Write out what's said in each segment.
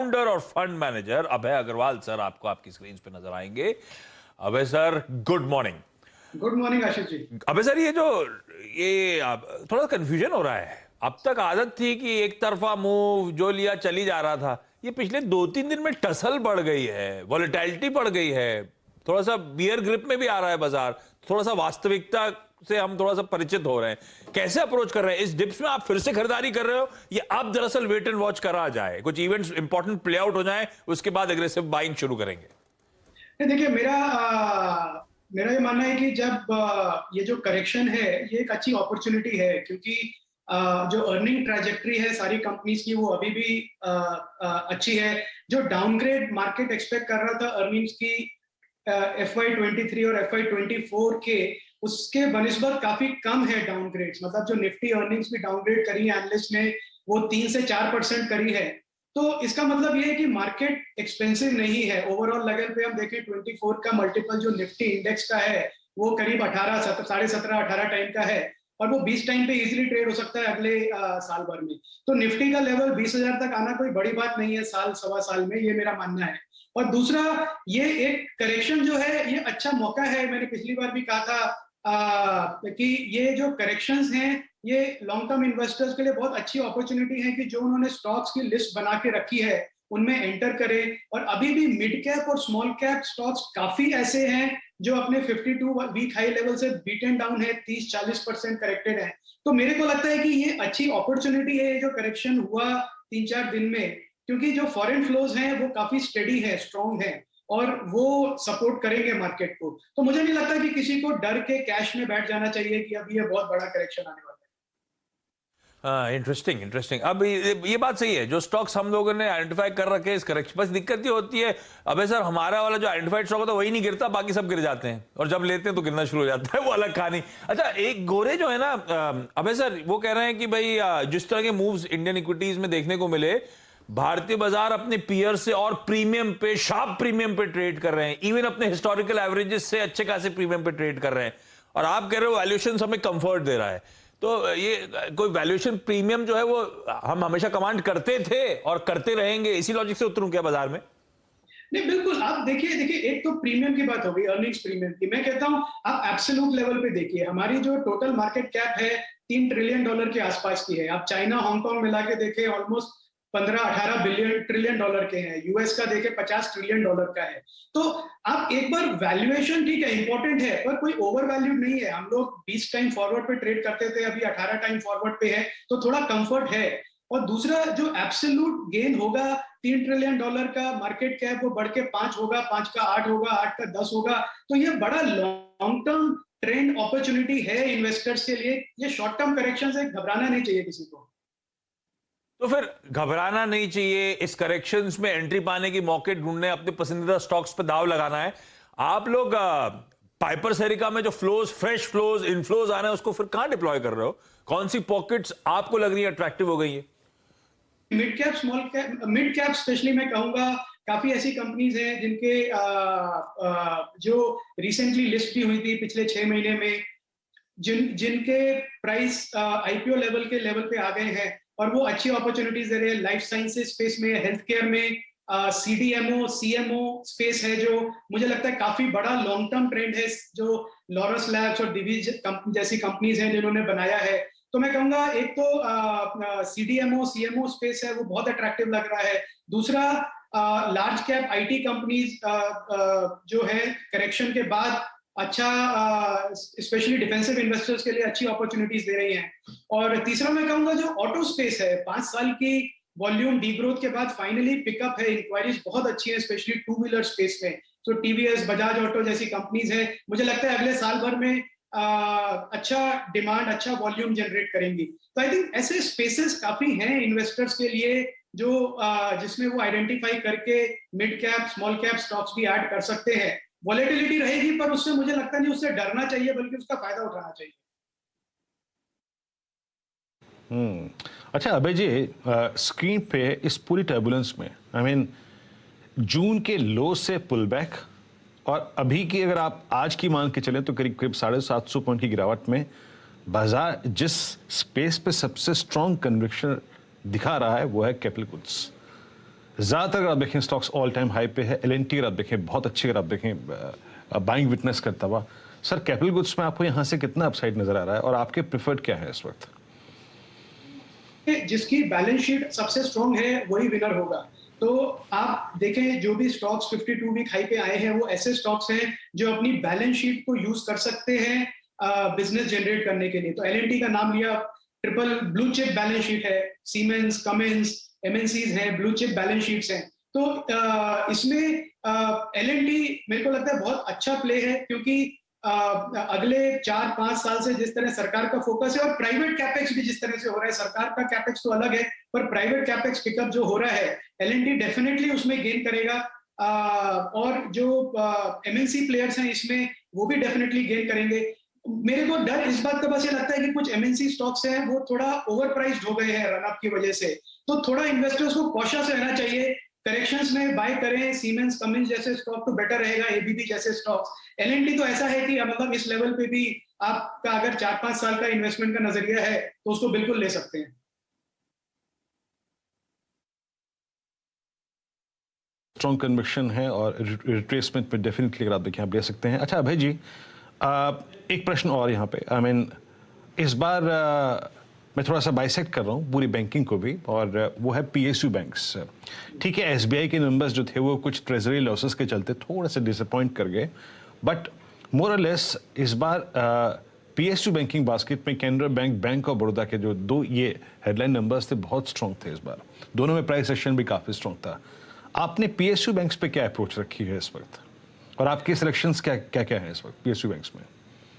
Founder और fund manager Abhay Agarwal sir आपको आपकी स्क्रीन पे नजर आएंगे। Abhay sir, good morning. Good morning Ashish ji. Abhay sir, थोड़ा कंफ्यूजन हो रहा है। अब तक आदत थी कि एक तरफा मूव जो लिया चली जा रहा था, ये पिछले 2-3 दिन में टसल बढ़ गई है, वॉलेटिलिटी बढ़ गई है, थोड़ा सा बियर ग्रिप में भी आ रहा है बाजार, थोड़ा सा वास्तविकता से हम थोड़ा सा परिचित हो रहे हैं। कैसे अप्रोच कर रहे हैं इस डिप्स में? आप फिर से खरीदारी कर रहे हो या आप दरअसल वेट एंड वॉच करा जाए, कुछ इवेंट्स इंपॉर्टेंट प्ले आउट हो जाए उसके बाद एग्रेसिव बाइंग शुरू करेंगे? देखिए, मेरा ये मानना है कि जब ये जो करेक्शन है ये एक अच्छी अपॉर्चुनिटी है, क्योंकि जो अर्निंग ट्रैजेक्टरी है सारी कंपनीज की वो अभी भी अच्छी है। जो डाउनग्रेड मार्केट एक्सपेक्ट कर रहा था अर्निंग्स की FY23 और FY24 के, उसके बनिस्बत काफी कम है डाउनग्रेड्स। मतलब जो निफ्टी अर्निंग्स भी डाउनग्रेड करी है एनालिस्ट ने, वो 3 से 4% करी है। तो इसका मतलब ये है कि मार्केट एक्सपेंसिव नहीं है। ओवरऑल लेवल पे हम देखें 24 का मल्टीपल जो निफ्टी इंडेक्स का है वो करीब 17.5-18 टाइम का है, और वो 20 टाइम पे इजीली ट्रेड हो सकता है अगले साल भर में। तो निफ्टी का लेवल 20,000 तक आना कोई बड़ी बात नहीं है साल सवा साल में, ये मेरा मानना है। और दूसरा, ये एक करेक्शन जो है ये अच्छा मौका है। मैंने पिछली बार भी कहा था कि ये जो करेक्शंस हैं ये लॉन्ग टर्म इन्वेस्टर्स के लिए बहुत अच्छी अपॉर्चुनिटी है कि जो उन्होंने स्टॉक्स की लिस्ट बना के रखी है उनमें एंटर करें। और अभी भी मिड कैप और स्मॉल कैप स्टॉक्स काफी ऐसे हैं जो अपने 52 वीक हाई लेवल से बीटन डाउन है, 30-40% करेक्टेड है। तो मेरे को लगता है कि ये अच्छी अपॉर्चुनिटी है, जो करेक्शन हुआ 3-4 दिन में, क्योंकि जो फॉरेन फ्लोज हैं वो काफी स्टेडी है, स्ट्रॉन्ग है, और वो सपोर्ट करेंगे मार्केट को। तो मुझे नहीं लगता कि किसी को डर के कैश में बैठ जाना चाहिए कि अभी ये बहुत बड़ा करेक्शन आने वाला है। Interesting interesting. अब ये बात सही है, जो स्टॉक्स हम लोगों ने आइडेंटिफाई कर रखे हैं इस करेक्शन, बस दिक्कत ये होती है अबे सर, हमारा वाला जो आइडेंटिफाइड स्टॉक होता है वही नहीं गिरता, बाकी सब गिर जाते हैं, और जब लेते हैं तो गिरना शुरू हो जाता है, वो अलग कहानी। अच्छा, एक गोरे जो है ना अबे सर, वो कह रहे हैं कि भाई जिस तरह के मूव्स इंडियन इक्विटीज में देखने को मिले, भारतीय बाजार अपने पीयर से और प्रीमियम पे, शार्प प्रीमियम पे ट्रेड कर रहे हैं, इवन अपने हिस्टोरिकल एवरेजेस से अच्छे खासे प्रीमियम पे ट्रेड कर रहे हैं, और आप कह रहे हो वैल्यूएशन हमें कंफर्ट दे रहा है। तो ये कोई वैल्यूएशन प्रीमियम जो है वो हम हमेशा कमांड करते थे और करते रहेंगे, इसी लॉजिक से उतरूं क्या बाजार में? नहीं, बिल्कुल। आप देखिए, एक तो प्रीमियम की बात हो गई, अर्निंग्स प्रीमियम की। मैं कहता हूं आप एब्सोल्यूट लेवल पे देखिए, हमारी जो टोटल मार्केट कैप है $3 ट्रिलियन के आसपास की है। आप चाइना हांगकांग मिला के देखें ऑलमोस्ट 15-18 बिलियन ट्रिलियन डॉलर के हैं। यूएस का देखें $50 ट्रिलियन का है। तो आप एक बार वैल्यूएशन ठीक है, इंपॉर्टेंट है, पर कोई ओवर वैल्यूड नहीं है। हम लोग 20 टाइम फॉरवर्ड पे ट्रेड करते थे, अभी 18 टाइम फॉरवर्ड पे है, तो थोड़ा कंफर्ट है। और दूसरा, जो एब्सोल्यूट गेन होगा $3 ट्रिलियन का मार्केट कैप, वो बढ़ के 5 होगा, 5 का 8 होगा, 8 का 10 होगा। तो ये बड़ा लॉन्ग टर्म ट्रेंड अपॉर्चुनिटी है इन्वेस्टर्स के लिए। ये शॉर्ट टर्म करेक्शन से घबराना नहीं चाहिए किसी को। तो फिर घबराना नहीं चाहिए, इस करेक्शंस में एंट्री पाने की मौके ढूंढने, अपने पसंदीदा स्टॉक्स पर दाव लगाना है। आप लोग पाइपर सेरिका में जो फ्लोज, फ्रेश फ्लोज, इनफ्लोज आ रहे हैं, उसको फिर कहां डिप्लॉय कर रहे हो? कौन सी पॉकेट्स आपको लग रही है अट्रैक्टिव हो गई है? Mid cap, small cap, mid cap specially मैं कहूंगा काफी ऐसी कंपनीज हैं जिनके जो रिसेंटली लिस्ट भी हुई थी पिछले 6 महीने में, जिनके प्राइस आईपीओ लेवल पे आ गए हैं, और वो अच्छी अपॉर्चुनिटीज दे रहे हैं। लाइफ साइंसेज स्पेस में, हेल्थ केयर में, सीडीएमओ सीएमओ स्पेस है, जो मुझे लगता है काफी बड़ा लॉन्ग टर्म ट्रेंड है, जो लॉरस लैब्स और दिवीज जैसी कंपनीज हैं जिन्होंने बनाया है। तो मैं कहूंगा एक तो सीडीएमओ सीएमओ स्पेस है, वो बहुत अट्रैक्टिव लग रहा है। दूसरा, लार्ज कैप आईटी कंपनीज जो है करेक्शन के बाद अच्छा, स्पेशली डिफेंसिव इन्वेस्टर्स के लिए अच्छी अपॉर्चुनिटीज दे रही हैं। और तीसरा मैं कहूंगा जो ऑटो स्पेस है, 5 साल की वॉल्यूम डीग्रोथ के बाद फाइनली पिकअप है, इंक्वायरीज बहुत अच्छी है, स्पेशली 2 व्हीलर स्पेस में। तो टीवीएस, बजाज ऑटो जैसी कंपनीज है, मुझे लगता है अगले साल भर में अच्छा डिमांड, अच्छा वॉल्यूम जनरेट करेंगी। तो आई थिंक ऐसे स्पेसेस काफी हैं इन्वेस्टर्स के लिए, जो जिसमें वो आइडेंटिफाई करके mid cap, small cap stocks भी ऐड कर सकते हैं। वॉलेटिलिटी रहेगी, पर उससे मुझे लगता नहीं उससे डरना चाहिए, बल्कि उसका फायदा उठाना चाहिए। अच्छा अभय जी, स्क्रीन पे इस पूरी टर्बुलेंस में, आई मीन जून के लो से पुल बैक, और अभी की अगर आप आज की मान के चलें तो करीब करीब 750 पॉइंट की गिरावट में बाजार जिस स्पेस पे सबसे स्ट्रॉन्ग कन्विक्शन दिखा रहा है वो है कैपिटल गुड्स। ज्यादातर अगर आप देखें स्टॉक्स ऑल टाइम हाई पे है। एलएनटी अगर आप देखें बहुत अच्छी, अगर आप देखें बाइंग विटनेस करता हुआ। सर कैपिटल गुड्स में आपको यहाँ से कितना अपसाइड नजर आ रहा है और आपके प्रिफर्ड क्या है इस वक्त? जिसकी बैलेंस शीट सबसे स्ट्रांग है वही विनर होगा। तो आप देखें जो भी स्टॉक्स 52 वीक हाई पे आए हैं वो ऐसे स्टॉक्स हैं जो अपनी बैलेंस शीट को यूज कर सकते हैं बिजनेस जनरेट करने के लिए। तो एलएनटी का नाम लिया, triple blue chip balance sheet है, सीमेंस, कमिंस, एमएनसीज हैं, ब्लू चिप बैलेंस शीट्स हैं। तो इसमें एलएनटी मेरे को लगता है बहुत अच्छा प्ले है, क्योंकि अगले 4-5 साल से जिस तरह सरकार का फोकस है और प्राइवेट कैपेक्स भी जिस तरह से हो रहा है, सरकार का कैपेक्स तो अलग है पर प्राइवेट कैपेक्स पिकअप जो हो रहा है, एलएनटी डेफिनेटली उसमें गेन करेगा। और जो एमएनसी प्लेयर्स हैं इसमें वो भी डेफिनेटली गेन करेंगे। मेरे को डर इस बात का बस ये लगता है कि कुछ एमएनसी स्टॉक्स हैं वो थोड़ा ओवर प्राइस्ड हो गए हैं रन अप की वजह से, तो थोड़ा इन्वेस्टर्स को कॉशियस रहना चाहिए। करेक्शंस में बाय करें सीमेंस, कमिंस जैसे स्टॉक तो बेटर रहेगा, एबीबी जैसे स्टॉक्स। एलएनटी तो ऐसा है कि मतलब इस लेवल पे भी आपका अगर 4-5 साल का इन्वेस्टमेंट का नजरिया है तो उसको बिल्कुल ले सकते हैं। स्ट्रॉन्ग कन्विक्शन है और रिट्रेसमेंट में डेफिनेटली अगर आप देखें आप ले सकते हैं। अच्छा अभय जी, एक प्रश्न और यहाँ पे, आई मीन इस बार मैं थोड़ा सा बाइसेक्ट कर रहा हूँ पूरी बैंकिंग को भी, और वो है पीएसयू बैंक्स। ठीक है, एसबीआई के नंबर्स जो थे वो कुछ ट्रेजरी लॉसेस के चलते थोड़ा सा डिसअपॉइंट कर गए, बट मोर और लेस इस बार पीएसयू बैंकिंग बास्केट में Canara bank, bank of Baroda के जो दो ये हेडलाइन नंबर्स थे बहुत स्ट्रॉन्ग थे इस बार। दोनों में प्राइस एक्शन भी काफ़ी स्ट्रॉन्ग था। आपने पीएसयू बैंक्स पे क्या अप्रोच रखी है इस वक्त, और आपके सिलेक्शंस क्या क्या क्या है इस वक्त पीएसयू बैंक्स में?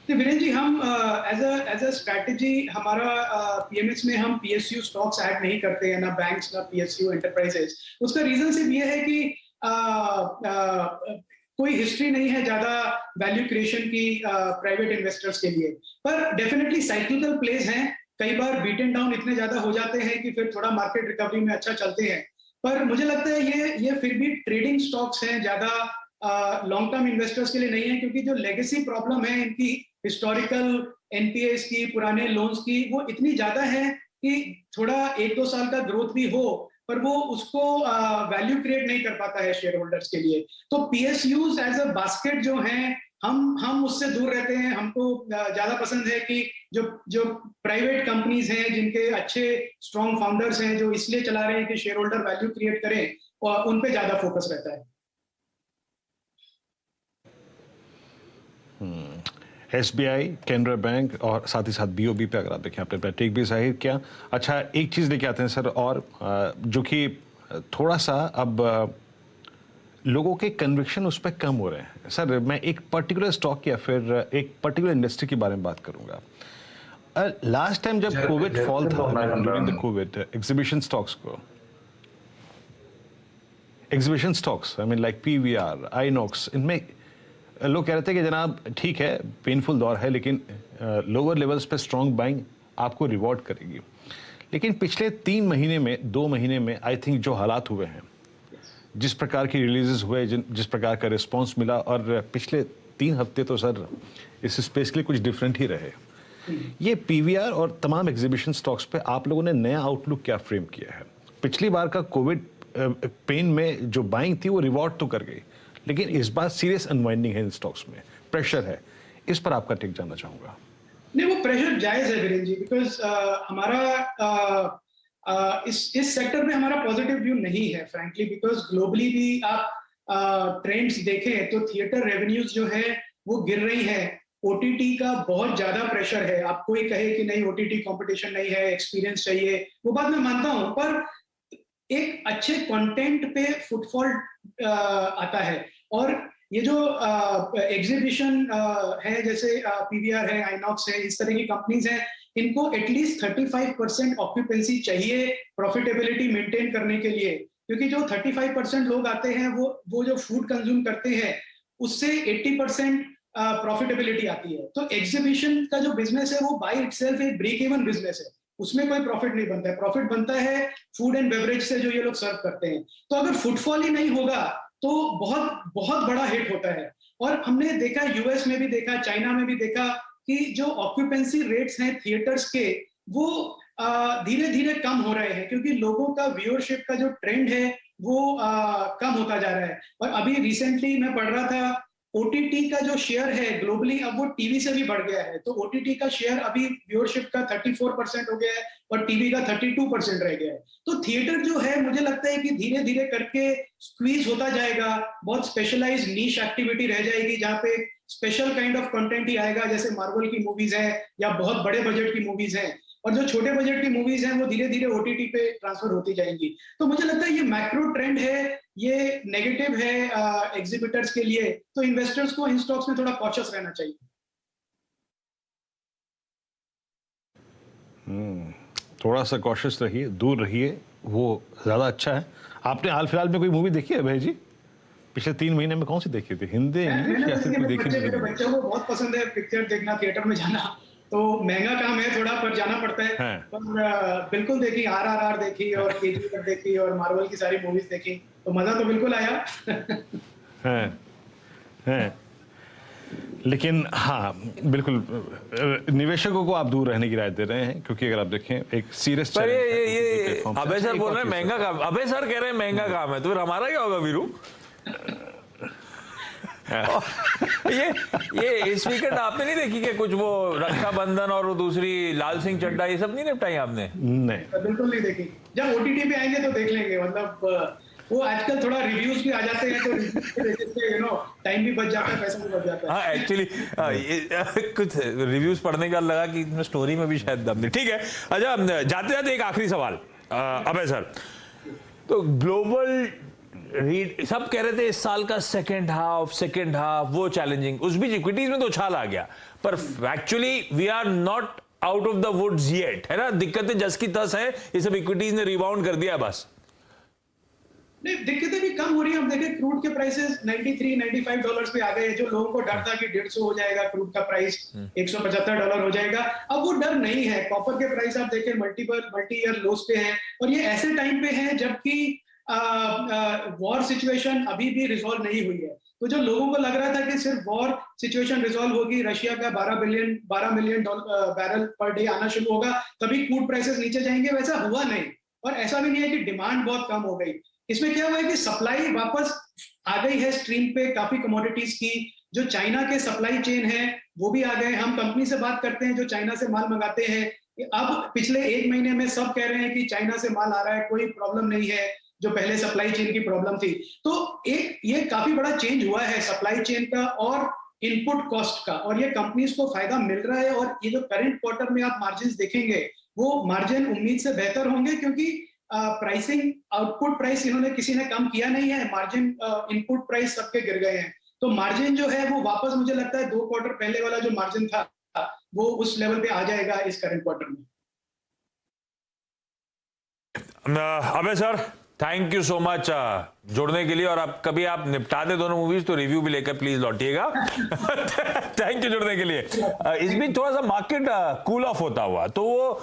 वीरेंद्र जी, हम एज अ स्ट्रैटेजी हमारा पीएमएस में हम पीएसयू स्टॉक्स ऐड नहीं करते हैं, ना बैंक्स ना पीएसयू एंटरप्राइजेस। उसका रीजन सिर्फ ये है कि कोई हिस्ट्री नहीं है ज्यादा वैल्यू क्रिएशन की प्राइवेट इन्वेस्टर्स के लिए, पर डेफिनेटली साइक्लिकल प्लेस हैं। कई बार बीट एंड डाउन इतने ज्यादा हो जाते हैं कि फिर थोड़ा मार्केट रिकवरी में अच्छा चलते हैं, पर मुझे लगता है ये फिर भी ट्रेडिंग स्टॉक्स हैं, ज्यादा लॉन्ग टर्म इन्वेस्टर्स के लिए नहीं है, क्योंकि जो लेगेसी प्रॉब्लम है इनकी हिस्टोरिकल एनपीएस की, पुराने लोन्स की, वो इतनी ज्यादा है कि थोड़ा 1-2 साल का ग्रोथ भी हो पर वो उसको वैल्यू क्रिएट नहीं कर पाता है शेयर होल्डर्स के लिए। तो पीएसयूज एज अ बास्केट जो हैं हम उससे दूर रहते हैं। हमको ज्यादा पसंद है कि जो प्राइवेट कंपनीज हैं जिनके अच्छे स्ट्रॉन्ग फाउंडर्स हैं जो इसलिए चला रहे हैं कि शेयर होल्डर वैल्यू क्रिएट करें, और उन पे ज्यादा फोकस रहता है। एसबीआई, कैनरा बैंक और साथ ही साथ बीओबी पे अगर आप देखें आपने टेक भी जाहिर किया। अच्छा एक चीज़ लेके आते हैं सर, और जो कि थोड़ा सा अब लोगों के कन्विक्शन उस पर कम हो रहे हैं। सर मैं एक पर्टिकुलर स्टॉक या फिर एक पर्टिकुलर इंडस्ट्री के बारे में बात करूंगा। लास्ट टाइम जब कोविड फॉल था during the Covid, exhibition stocks I mean like PVR, INOX, इनमें लोग कह रहे थे कि जनाब ठीक है पेनफुल दौर है लेकिन लोअर लेवल्स पे स्ट्रॉन्ग बाइंग आपको रिवॉर्ड करेगी। लेकिन पिछले 3 महीने में 2 महीने में आई थिंक जो हालात हुए हैं, जिस प्रकार की रिलीजेस हुए, जिस प्रकार का रिस्पांस मिला, और पिछले 3 हफ्ते तो सर इस स्पेस के लिए कुछ डिफरेंट ही रहे। ये पीवीआर और तमाम एग्जीबिशन स्टॉक्स पे आप लोगों ने नया आउटलुक क्या फ्रेम किया है? पिछली बार का कोविड पेन में जो बाइंग थी वो रिवॉर्ड तो कर गई, लेकिन इस बार सीरियस अनवाइंडिंग है इन स्टॉक्स में, प्रेशर है, इस पर आपका टेक जानना चाहूंगा। नहीं, वो प्रेशर जायज है वीरेंद्र जी, बिकॉज हमारा इस सेक्टर में हमारा पॉजिटिव व्यू नहीं है फ्रैंकली, बिकॉज ग्लोबली भी आप ट्रेंड्स देखें तो थिएटर रेवेन्यूज जो है वो गिर रही है। ओटीटी का बहुत ज्यादा प्रेशर है। आप कोई कहे कि नहीं ओटीटी कंपटीशन नहीं है, एक्सपीरियंस चाहिए, वो बात मैं मानता हूं, पर एक अच्छे कंटेंट पे फुटफॉल आता है। और ये जो एग्जीबिशन है जैसे पीवीआर है, आइनॉक्स है, इस तरह की कंपनीज हैं, इनको एटलीस्ट 35% ऑक्यूपेंसी चाहिए प्रॉफिटेबिलिटी मेंटेन करने के लिए, क्योंकि जो 35% लोग आते हैं वो जो फूड कंज्यूम करते हैं उससे 80% प्रॉफिटेबिलिटी आती है। तो एग्जीबिशन का जो बिजनेस है वो बाय इटसेल्फ एक ब्रेक इवन बिजनेस है, उसमें कोई प्रॉफिट नहीं बनता है। प्रॉफिट बनता है फूड एंड बेवरेज से जो ये लोग सर्व करते हैं। तो अगर फुटफॉल ही नहीं होगा तो बहुत बहुत बड़ा हिट होता है। और हमने देखा, यूएस में भी देखा, चाइना में भी देखा कि जो ऑक्यूपेंसी रेट्स हैं थिएटर्स के वो धीरे धीरे कम हो रहे हैं, क्योंकि लोगों का व्यूअरशिप का जो ट्रेंड है वो कम होता जा रहा है। और अभी रिसेंटली मैं पढ़ रहा था ओटीटी का जो शेयर है ग्लोबली अब वो टीवी से भी बढ़ गया है। तो ओटीटी का शेयर अभी व्यूअरशिप का 34% हो गया है और टीवी का 32% रह गया है। तो थिएटर जो है मुझे लगता है कि धीरे धीरे करके स्क्वीज होता जाएगा, बहुत स्पेशलाइज्ड नीश एक्टिविटी रह जाएगी जहाँ पे स्पेशल काइंड ऑफ कंटेंट ही आएगा, जैसे मार्वल की मूवीज है या बहुत बड़े बजट की मूवीज हैं, और जो छोटे बजट की मूवीज हैं वो धीरे धीरे ओटीटी पे ट्रांसफर होती जाएंगी। तो मुझे लगता है ये मैक्रो ट्रेंड है, ये नेगेटिव है एग्जीबिटर्स के लिए, तो इन्वेस्टर्स को इन स्टॉक्स में थोड़ा कॉशियस रहना चाहिए। थोड़ा सा कॉशियस रहिए, दूर रहिए, वो ज्यादा अच्छा है। आपने हाल फिलहाल में कोई मूवी देखी है भाई जी? पिछले 3 महीने में कौन सी देखी थी? हिंदी, इंग्लिश या फिर कोई देखी थी? मेरे बच्चों को बहुत पसंद है पिक्चर देखना, थिएटर में जाना, तो महंगा काम है थोड़ा, पर जाना पड़ता है। पर बिल्कुल देखी, RRR देखी और KGF देखी और मार्वल की सारी मूवीज देखी, तो मजा तो बिल्कुल आया। है। लेकिन हाँ बिल्कुल, निवेशकों को आप दूर रहने की राय दे रहे हैं, क्योंकि अगर आप देखें एक सीरियस पर ये अभय सर बोल रहे हैं महंगा काम, अभय सर कह रहे हैं महंगा काम है, तो फिर हमारा क्या होगा वीरू? ये इस वीकेंड आपने नहीं देखी कि कुछ वो रक्षाबंधन और वो दूसरी लाल सिंह चड्ढा ये सब नहीं निपटाई आपने? नहीं, बिल्कुल नहीं देखी। जब OTT पे आएंगे तो देख लेंगे। मतलब वो आजकल थोड़ा रिव्यूज भी आ जाते हैं, तो टाइम भी बच जाता है, पैसा भी बच जाता है। हाँ एक्चुअली कुछ रिव्यूज पढ़ने का लगा कि इसमें स्टोरी में भी शायद दम नहीं। ठीक है, अच्छा जाते जाते एक आखिरी सवाल अभय सर, तो ग्लोबल रीड सब कह रहे थे इस साल का सेकेंड हाफ वो चैलेंजिंग, उस बीच इक्विटीज में तो उछाल आ गया, पर actually we are not out of the woods yet, है ना? दिक्कतें जस की तस है, ये सब इक्विटीज ने रिबाउंड कर दिया बस। नहीं, दिक्कतें भी कम हो रही है। हम देखें क्रूड के प्राइसेस $93-95 पे आ गए। जो लोगों को डर था कि 150 हो जाएगा क्रूड का प्राइस, $175 हो जाएगा, अब वो डर नहीं है। कॉपर के प्राइस आप देखें मल्टी ईयर लोस पे हैं, और ये ऐसे टाइम पे है जबकि वॉर सिचुएशन अभी भी रिजॉल्व नहीं हुई है। तो जो लोगों को लग रहा था कि सिर्फ वॉर सिचुएशन रिजॉल्व होगी, रशिया का 12 मिलियन बैरल पर डे आना शुरू होगा, तभी क्रूड प्राइसेस नीचे जाएंगे, वैसा हुआ नहीं। और ऐसा भी नहीं है कि डिमांड बहुत कम हो गई। इसमें क्या हुआ है कि सप्लाई वापस आ गई है स्ट्रीम पे काफी कमोडिटीज की। जो चाइना के सप्लाई चेन है वो भी आ गए। हम कंपनी से बात करते हैं जो चाइना से माल मंगाते हैं, अब पिछले 1 महीने में सब कह रहे हैं कि चाइना से माल आ रहा है, कोई प्रॉब्लम नहीं है, जो पहले सप्लाई चेन की प्रॉब्लम थी। तो एक ये काफी बड़ा चेंज हुआ है सप्लाई चेन का और इनपुट कॉस्ट का, और ये कंपनीज को फायदा मिल रहा है। और ये जो करंट क्वार्टर में आप मार्जिन देखेंगे वो मार्जिन उम्मीद से बेहतर होंगे, क्योंकि प्राइसिंग आउटपुट प्राइस इन्होंने किसी ने कम किया नहीं है, मार्जिन इनपुट प्राइस सबके गिर गए हैं। तो मार्जिन जो है वो वापस मुझे लगता है 2 क्वार्टर पहले वाला जो मार्जिन था वो उस लेवल पे आ जाएगा इस करंट क्वार्टर में। अबे sir thank you so much जुड़ने के लिए, और आप कभी आप निपटा दे दोनों मूवीज तो रिव्यू भी लेकर प्लीज लौटिएगा। थैंक यू जुड़ने के लिए। इस बीच थोड़ा सा मार्केट कूल ऑफ होता हुआ, तो वो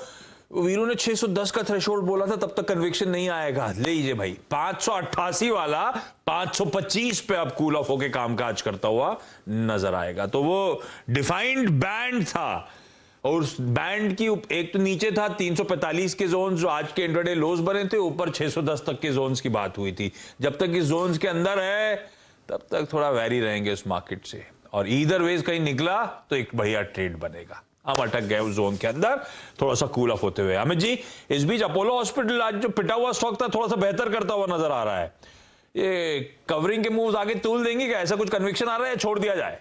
वीरू ने 610 का थ्रेशोल्ड बोला था, तब तक कन्विक्शन नहीं आएगा। ले लीजिए भाई 588 वाला 525 पे अब कूल ऑफ होके कामकाज करता हुआ नजर आएगा। तो वो डिफाइंड बैंड था, और उस बैंड की एक तो नीचे था 345 के जोन जो आज के इंट्राडे लोज बने थे, ऊपर 610 तक के जोन्स की बात हुई थी। जब तक इस जोन्स के अंदर है तब तक थोड़ा वैरी रहेंगे उस मार्केट से, और ईदर वेज कहीं निकला तो एक बढ़िया ट्रेड बनेगा। हम अटक गए उस जोन के अंदर थोड़ा सा कूल ऑफ होते हुए। अमित जी, इस बीच अपोलो हॉस्पिटल आज जो पिटा हुआ स्टॉक था थोड़ा सा बेहतर करता हुआ नजर आ रहा है। ये कवरिंग के मूव्स आगे तूल देंगे क्या? ऐसा कुछ कन्विक्शन आ रहा है, छोड़ दिया जाए?